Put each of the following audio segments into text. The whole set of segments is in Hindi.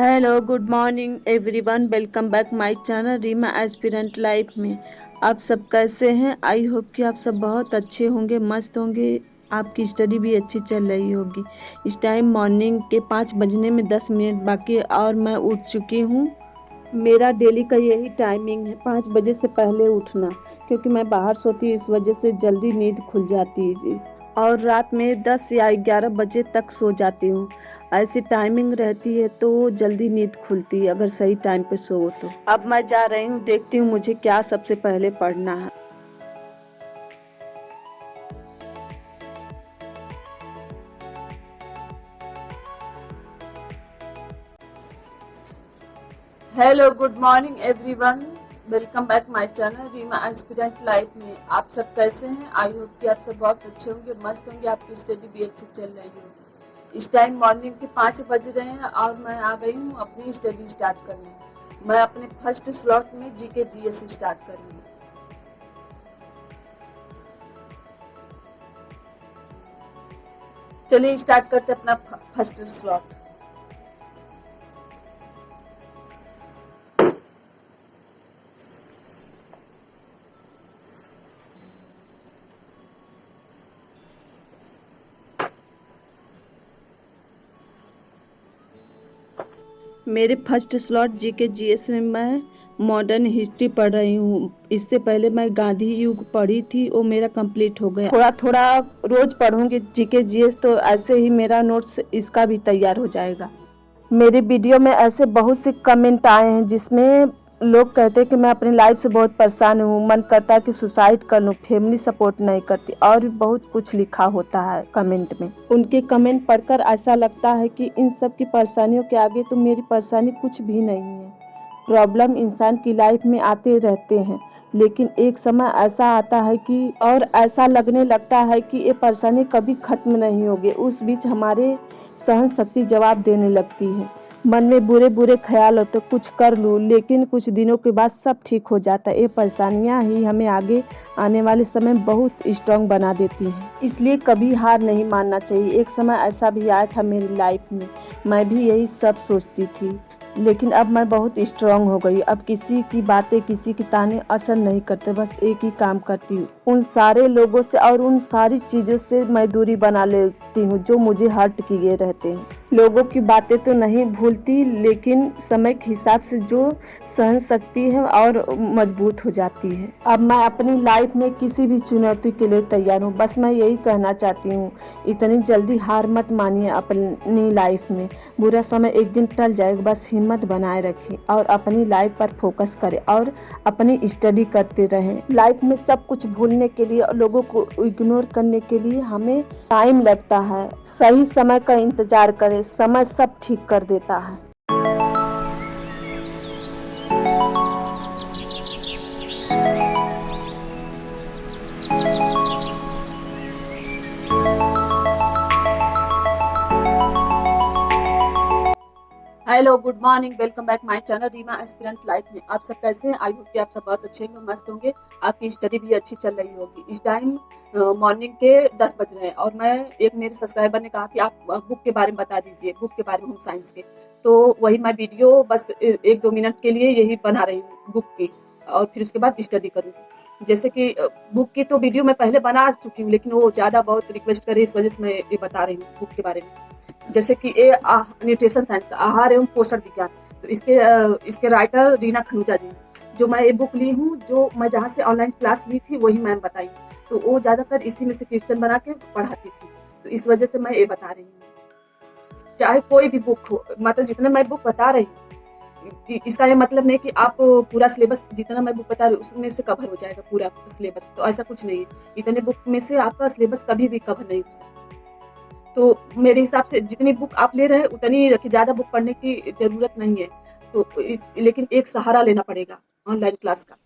Hello good morning everyone, welcome back my channel Reema aspirant life में। आप सब कैसे हैं? आई होप कि आप सब बहुत अच्छे होंगे, मस्त होंगे। आपकी स्टडी भी अच्छी चल रही होगी। इस टाइम मॉर्निंग के 5 बजने में 10 मिनट बाकी है और मैं उठ चुकी हूँ। मेरा डेली का यही टाइमिंग है, 5 बजे से पहले उठना, क्योंकि मैं बाहर सोती हूँ, इस वजह से जल्दी नींद खुल जाती है और रात में 10 या 11 बजे तक सो जाती हूँ। ऐसी टाइमिंग रहती है तो जल्दी नींद खुलती है अगर सही टाइम पे सो तो। अब मैं जा रही हूँ, देखती हूँ मुझे क्या सबसे पहले पढ़ना है। Hello good morning everyone, welcome back my channel Reema aspirant life में। आप सब कैसे हैं? आई होप कि आप सब बहुत अच्छे होंगे, मस्त होंगे, आपकी स्टडी भी अच्छी चल रही होगी। इस टाइम मॉर्निंग के 5 बज रहे हैं और मैं आ गई हूँ अपनी स्टडी स्टार्ट करने। मैं अपने फर्स्ट स्लॉट में जीके जीएस स्टार्ट करूँगी। चलिए स्टार्ट करते अपना फर्स्ट स्लॉट। मेरे फर्स्ट स्लॉट जीके जीएस में मैं मॉडर्न हिस्ट्री पढ़ रही हूँ। इससे पहले मैं गांधी युग पढ़ी थी, वो मेरा कंप्लीट हो गया। थोड़ा थोड़ा रोज पढ़ूंगी जीके जीएस, तो ऐसे ही मेरा नोट्स इसका भी तैयार हो जाएगा। मेरे वीडियो में ऐसे बहुत से कमेंट आए हैं जिसमें लोग कहते हैं कि मैं अपनी लाइफ से बहुत परेशान हूँ, मन करता है कि सुसाइड कर लूँ, फैमिली सपोर्ट नहीं करती, और भी बहुत कुछ लिखा होता है कमेंट में। उनके कमेंट पढ़कर ऐसा लगता है कि इन सब की परेशानियों के आगे तो मेरी परेशानी कुछ भी नहीं है। प्रॉब्लम इंसान की लाइफ में आते रहते हैं, लेकिन एक समय ऐसा आता है कि और ऐसा लगने लगता है कि ये परेशानी कभी खत्म नहीं होगी। उस बीच हमारे सहन शक्ति जवाब देने लगती है। मन में बुरे बुरे ख्याल हो तो कुछ कर लूँ, लेकिन कुछ दिनों के बाद सब ठीक हो जाता है। ये परेशानियां ही हमें आगे आने वाले समय बहुत स्ट्रांग बना देती हैं, इसलिए कभी हार नहीं मानना चाहिए। एक समय ऐसा भी आया था मेरी लाइफ में, मैं भी यही सब सोचती थी, लेकिन अब मैं बहुत स्ट्रांग हो गई। अब किसी की बातें, किसी की ताने असर नहीं करते, बस एक ही काम करती हूँ, उन सारे लोगों से और उन सारी चीज़ों से मैं दूरी बना लेती हूँ जो मुझे हर्ट किए रहते हैं। लोगों की बातें तो नहीं भूलती, लेकिन समय के हिसाब से जो सहन शक्ति है और मजबूत हो जाती है। अब मैं अपनी लाइफ में किसी भी चुनौती के लिए तैयार हूँ। बस मैं यही कहना चाहती हूँ, इतनी जल्दी हार मत मानिए अपनी लाइफ में। बुरा समय एक दिन टल जाएगा, बस हिम्मत बनाए रखें और अपनी लाइफ पर फोकस करें और अपनी स्टडी करते रहें। लाइफ में सब कुछ भूलने के लिए, लोगों को इग्नोर करने के लिए हमें टाइम लगता है। सही समय का इंतजार करें, समय सब ठीक कर देता है। Hello good morning, welcome back my channel Reema aspirant life में। आप सब कैसे हैं? आई होप कि आप सब बहुत अच्छे होंगे, मस्त होंगे, आपकी स्टडी भी अच्छी चल रही होगी। इस टाइम मॉर्निंग के 10 बज रहे हैं और मैं एक मेरे सब्सक्राइबर ने कहा कि आप बुक के बारे में बता दीजिए, बुक के बारे में, होम साइंस के। तो वही मैं वीडियो बस 1-2 मिनट के लिए यही बना रही हूँ बुक की, और फिर उसके बाद स्टडी करूँगी। जैसे कि बुक की तो वीडियो मैं पहले बना चुकी हूँ, लेकिन वो ज़्यादा बहुत रिक्वेस्ट करे, इस वजह से मैं ये बता रही हूँ बुक के बारे में। जैसे कि ये न्यूट्रिशन साइंस का आहार एवं पोषण विज्ञान, तो इसके राइटर रीना खनूजा जी। जो मैं ये बुक ली हूँ, जो मैं जहाँ से ऑनलाइन क्लास ली थी वही मैम बताई, तो वो ज्यादातर इसी में से क्वेश्चन बना के पढ़ाती थी, तो इस वजह से मैं ये बता रही हूँ। चाहे कोई भी बुक हो, मतलब जितना मैं बुक बता रही हूँ, इसका ये मतलब नहीं कि आप पूरा सिलेबस जितना मैं बुक बता रही हूँ उसमें से कवर हो जाएगा पूरा सिलेबस, तो ऐसा कुछ नहीं है। इतने बुक में से आपका सिलेबस कभी भी कवर नहीं हो सकता। तो मेरे हिसाब से जितनी बुक आप ले रहे हैं उतनी ही रखिए, ज़्यादा बुक पढ़ने की ज़रूरत नहीं है। तो लेकिन एक सहारा लेना पड़ेगा ऑनलाइन क्लास का,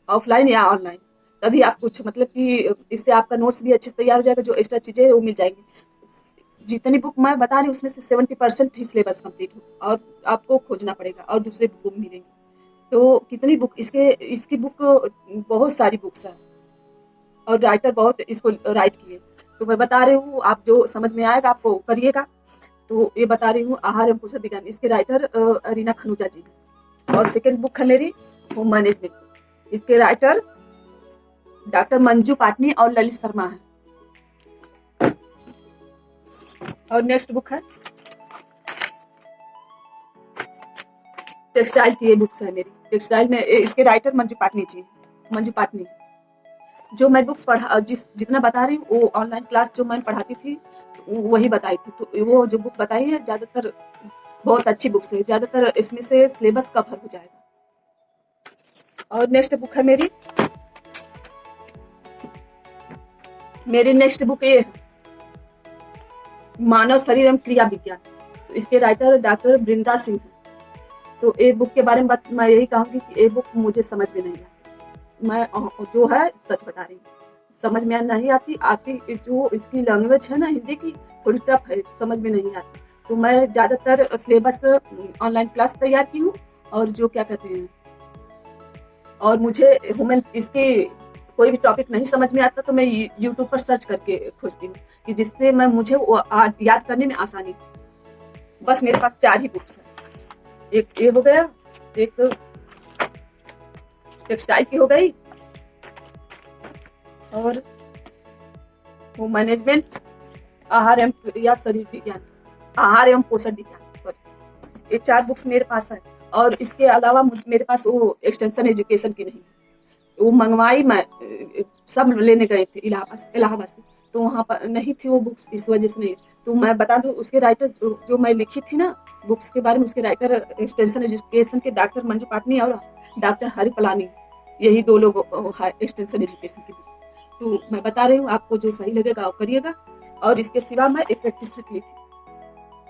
ऑफलाइन या ऑनलाइन, तभी आप कुछ मतलब कि इससे आपका नोट्स भी अच्छे से तैयार हो जाएगा, जो एक्स्ट्रा चीज़ें वो मिल जाएंगी। जितनी बुक मैं बता रही हूँ उसमें से 70% ही सिलेबस कंप्लीट हो और आपको खोजना पड़ेगा और दूसरे बुक मिलेंगे। तो कितनी बुक इसकी बुक बहुत सारी बुक्स हैं और राइटर बहुत इसको राइट किए। तो मैं बता रही हूँ, आप जो समझ में आएगा आपको करिएगा। तो ये बता रही हूँ आहार एवं पोषण विज्ञान, इसके राइटर रीना खनूजा जी है। और सेकंड बुक है मेरी होम मैनेजमेंट, इसके राइटर डॉक्टर मंजू पाटनी और ललित शर्मा है। और नेक्स्ट बुक है टेक्सटाइल की, ये बुक्स है मेरी टेक्सटाइल में, इसके राइटर मंजू पाटनी जी, मंजू पाटनी। जो मैं बुक्स पढ़ा जितना बता रही हूँ वो ऑनलाइन क्लास जो मैं पढ़ाती थी वही बताई थी। तो वो जो बुक बताई है ज्यादातर बहुत अच्छी बुक्स है, ज्यादातर इसमें से सिलेबस कवर हो जाएगा। और नेक्स्ट बुक है मेरी नेक्स्ट बुक ये है मानव शरीर एवं क्रिया विज्ञान, तो इसके राइटर डॉक्टर वृंदा सिंह है। तो ये बुक के बारे में मैं यही कहूंगी कि ये बुक मुझे समझ में नहीं आती, मैं जो है सच बता रही हूँ, समझ में नहीं आती जो इसकी लैंग्वेज है ना हिंदी की थोड़ी टफ है, समझ में नहीं आती। तो मैं ज्यादातर सिलेबस ऑनलाइन क्लास तैयार की हूँ, और जो क्या कहते हैं, और मुझे ह्यूमन इसके कोई भी टॉपिक नहीं समझ में आता तो मैं यूट्यूब पर सर्च करके खोजती हूँ कि जिससे मुझे याद करने में आसानी। बस मेरे पास 4 ही बुक्स हैं, एक ये हो गया, एक टेक्सटाइल की हो गई, और होम मैनेजमेंट, आहार एवं या शरीर विज्ञान, आहार एवं पोषण विज्ञान, सॉरी, ये 4 बुक्स मेरे पास है। और इसके अलावा मेरे पास वो एक्सटेंशन एजुकेशन की नहीं है, वो मंगवाई मैं, सब लेने गए थे इलाहाबाद से, तो वहाँ पर नहीं थी वो बुक्स, इस वजह से नहीं। तो मैं बता दूं उसके राइटर जो मैं लिखी थी ना बुक्स के बारे में, उसके राइटर एक्सटेंशन एजुकेशन के डॉक्टर मंजू पाटनी और डॉक्टर हरि पलानी, यही 2 लोग एक्सटेंशन एजुकेशन के। तो मैं बता रही हूँ, आपको जो सही लगेगा वो करिएगा। और इसके सिवा मैं एक प्रैक्टिस ली थी,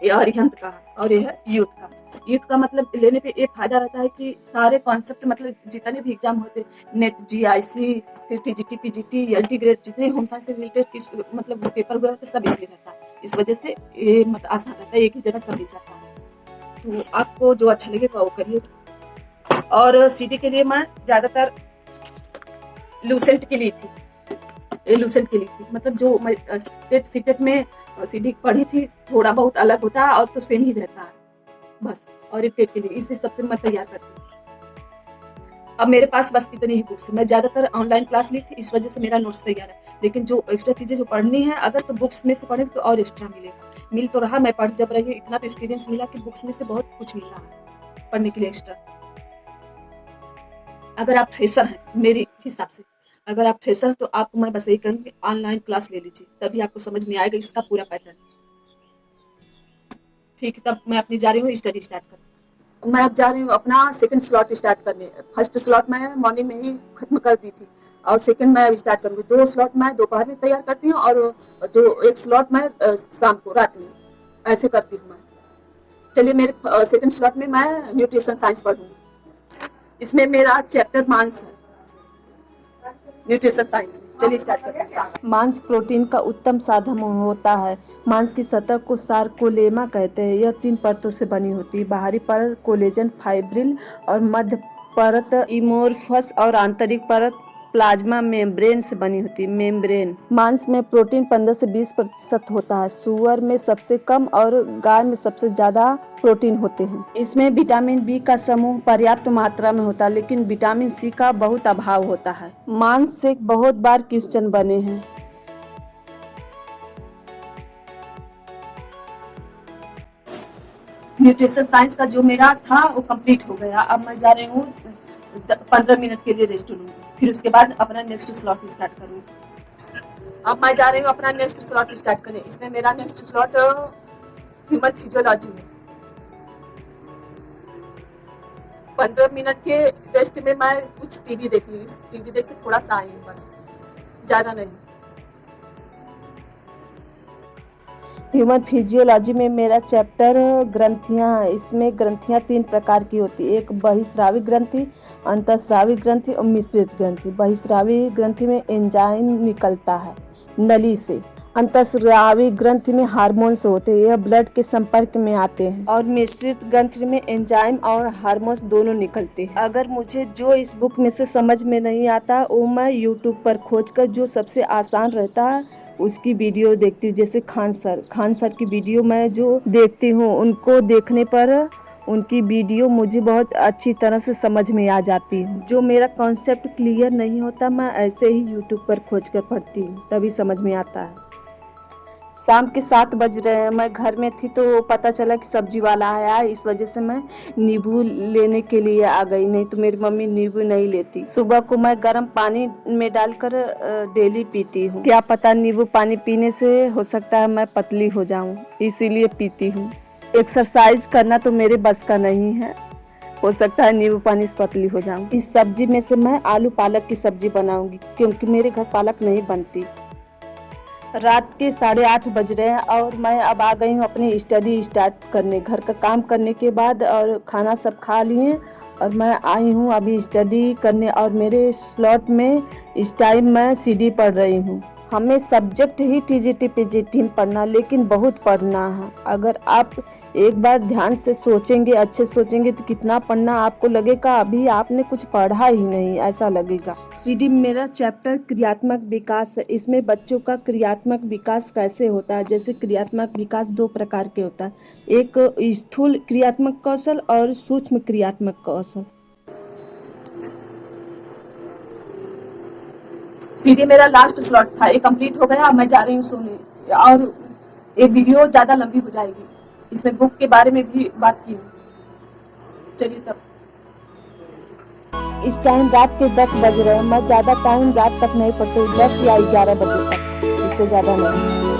ये अरिहंत का, और ये है यूथ का। यूथ का मतलब लेने पे ये फायदा रहता है कि सारे कॉन्सेप्ट मतलब जितने भी एग्जाम होते, नेट, जीआईसी, फिर टीजीटी, पीजीटी, एलटी ग्रेड, जितने होम साइंस से रिलेटेड मतलब पेपर हुए होते सब इसमें रहता है। इस वजह से ये मतलब आसान रहता है, एक ही जगह सब मिल जाता है। तो आपको जो अच्छा लगेगा वो करिए। और सीटी के लिए मैं ज्यादातर लूसेंट की ली थी, लूसेंट की ली थी, मतलब जो मैं स्टेट सीटेट में सीटी पढ़ी थी थोड़ा बहुत अलग होता है और तो सेम ही रहता है बस। और एक टेट के लिए इसी सबसे मैं तैयार करती हूँ। अब मेरे पास बस इतनी ही बुक्स है, मैं ज्यादातर ऑनलाइन क्लास ली थी, इस वजह से मेरा नोट्स तैयार है। लेकिन जो एक्स्ट्रा चीजें जो पढ़नी है अगर तो बुक्स में से पढ़ेंगे तो और एक्स्ट्रा मिलेगा, मिल तो रहा, मैं पढ़ जब रही इतना तो एक्सपीरियंस मिला कि बुक्स में से बहुत कुछ मिल रहा है पढ़ने के लिए एक्स्ट्रा। अगर आप फ्रेशर हैं मेरे हिसाब से, अगर आप फ्रेशर तो आपको मैं बस यही कहूँगी ऑनलाइन क्लास ले लीजिए, तभी आपको समझ में आएगा इसका पूरा पैटर्न। ठीक है, तब मैं अपनी जा रही हूँ स्टडी स्टार्ट करने। मैं अब जा रही हूँ अपना सेकंड स्लॉट स्टार्ट करने। फर्स्ट स्लॉट मैं मॉर्निंग में ही खत्म कर दी थी, और सेकंड मैं स्टार्ट करूँगी। 2 स्लॉट मैं दोपहर में तैयार करती हूँ, और जो 1 स्लॉट मैं शाम को रात में ऐसे करती हूँ मैं। चलिए, मेरे सेकंड स्लॉट में मैं न्यूट्रिशन साइंस पढ़ूंगी, इसमें मेरा चैप्टर मांस है, न्यूट्रिशन साइंस। चलिए स्टार्ट करते हैं। मांस प्रोटीन का उत्तम साधन होता है। मांस की सतह को सार्कोलेमा कहते हैं। यह 3 परतों से बनी होती है। बाहरी परत कोलेजन फाइब्रिल और मध्य परत इमोर्फस और आंतरिक परत प्लाज्मा मेम्ब्रेन से बनी होती है। मेम्ब्रेन। मांस में प्रोटीन 15 से 20% होता है। सुअर में सबसे कम और गाय में सबसे ज्यादा प्रोटीन होते हैं। इसमें विटामिन बी का समूह पर्याप्त मात्रा में होता है, लेकिन विटामिन सी का बहुत अभाव होता है। मांस से बहुत बार क्वेश्चन बने हैं। न्यूट्रिशन साइंस का जो मेरा था वो कंप्लीट हो गया। अब मैं जा रही हूँ 15 मिनट के लिए रेस्ट लूंगी, फिर उसके बाद अपना नेक्स्ट स्लॉट स्टार्ट करूंगी। अब मैं जा रही हूँ अपना नेक्स्ट स्लॉट स्टार्ट करने। इसमें मेरा नेक्स्ट स्लॉट ह्यूमन फिजियोलॉजी है। 15 मिनट के रेस्ट में मैं कुछ टीवी देख ली, टीवी देख के थोड़ा सा आई हूँ, बस ज्यादा नहीं। ह्यूमन फिजियोलॉजी में मेरा चैप्टर ग्रंथियां है। इसमें ग्रंथियां 3 प्रकार की होती है, एक बहिस्रावी ग्रंथि, अंतःस्रावी ग्रंथि और मिश्रित ग्रंथि। बहिस्रावी ग्रंथि में एंजाइम निकलता है नली से। अंतःस्रावी ग्रंथि में हार्मोन्स होते हैं, यह ब्लड के संपर्क में आते हैं और मिश्रित ग्रंथि में एंजाइम और हार्मोन्स दोनों निकलते हैं। अगर मुझे जो इस बुक में से समझ में नहीं आता वो मैं यूट्यूब पर खोजकर जो सबसे आसान रहता है उसकी वीडियो देखती हूँ। जैसे खान सर की वीडियो मैं जो देखती हूँ, उनको देखने पर उनकी वीडियो मुझे बहुत अच्छी तरह से समझ में आ जाती है। जो मेरा कॉन्सेप्ट क्लियर नहीं होता मैं ऐसे ही यूट्यूब पर खोज कर पढ़ती हूँ, तभी समझ में आता है। शाम के 7 बज रहे हैं, मैं घर में थी तो पता चला कि सब्जी वाला आया, इस वजह से मैं नींबू लेने के लिए आ गई, नहीं तो मेरी मम्मी नींबू नहीं लेती। सुबह को मैं गर्म पानी में डालकर डेली पीती हूँ। क्या पता नींबू पानी पीने से हो सकता है मैं पतली हो जाऊँ, इसीलिए पीती हूँ। एक्सरसाइज करना तो मेरे बस का नहीं है, हो सकता है नींबू पानी से पतली हो जाऊँ। इस सब्जी में से मैं आलू पालक की सब्जी बनाऊंगी क्योंकि मेरे घर पालक नहीं बनती। रात के 8:30 बज रहे हैं और मैं अब आ गई हूँ अपनी स्टडी स्टार्ट करने। घर का काम करने के बाद और खाना सब खा लिए और मैं आई हूँ अभी स्टडी करने, और मेरे स्लॉट में इस टाइम मैं सीडी पढ़ रही हूँ। हमें सब्जेक्ट ही टीजीटी पीजीटी में पढ़ना, लेकिन बहुत पढ़ना है। अगर आप एक बार ध्यान से सोचेंगे, अच्छे सोचेंगे तो कितना पढ़ना आपको लगेगा अभी आपने कुछ पढ़ा ही नहीं, ऐसा लगेगा। सीडी मेरा चैप्टर क्रियात्मक विकास है। इसमें बच्चों का क्रियात्मक विकास कैसे होता है। जैसे क्रियात्मक विकास 2 प्रकार के होता है, एक स्थूल क्रियात्मक कौशल और सूक्ष्म क्रियात्मक कौशल। सीडी मेरा लास्ट स्लॉट था, ये कंप्लीट हो गया। अब मैं जा रही हूँ सोने, और ये वीडियो ज़्यादा लंबी हो जाएगी, इसमें बुक के बारे में भी बात की। चलिए तब। इस टाइम रात के 10 बज रहे हैं, मैं ज़्यादा टाइम रात तक नहीं पढ़ती हूँ, 10 या 11 बजे तक, इससे ज़्यादा नहीं।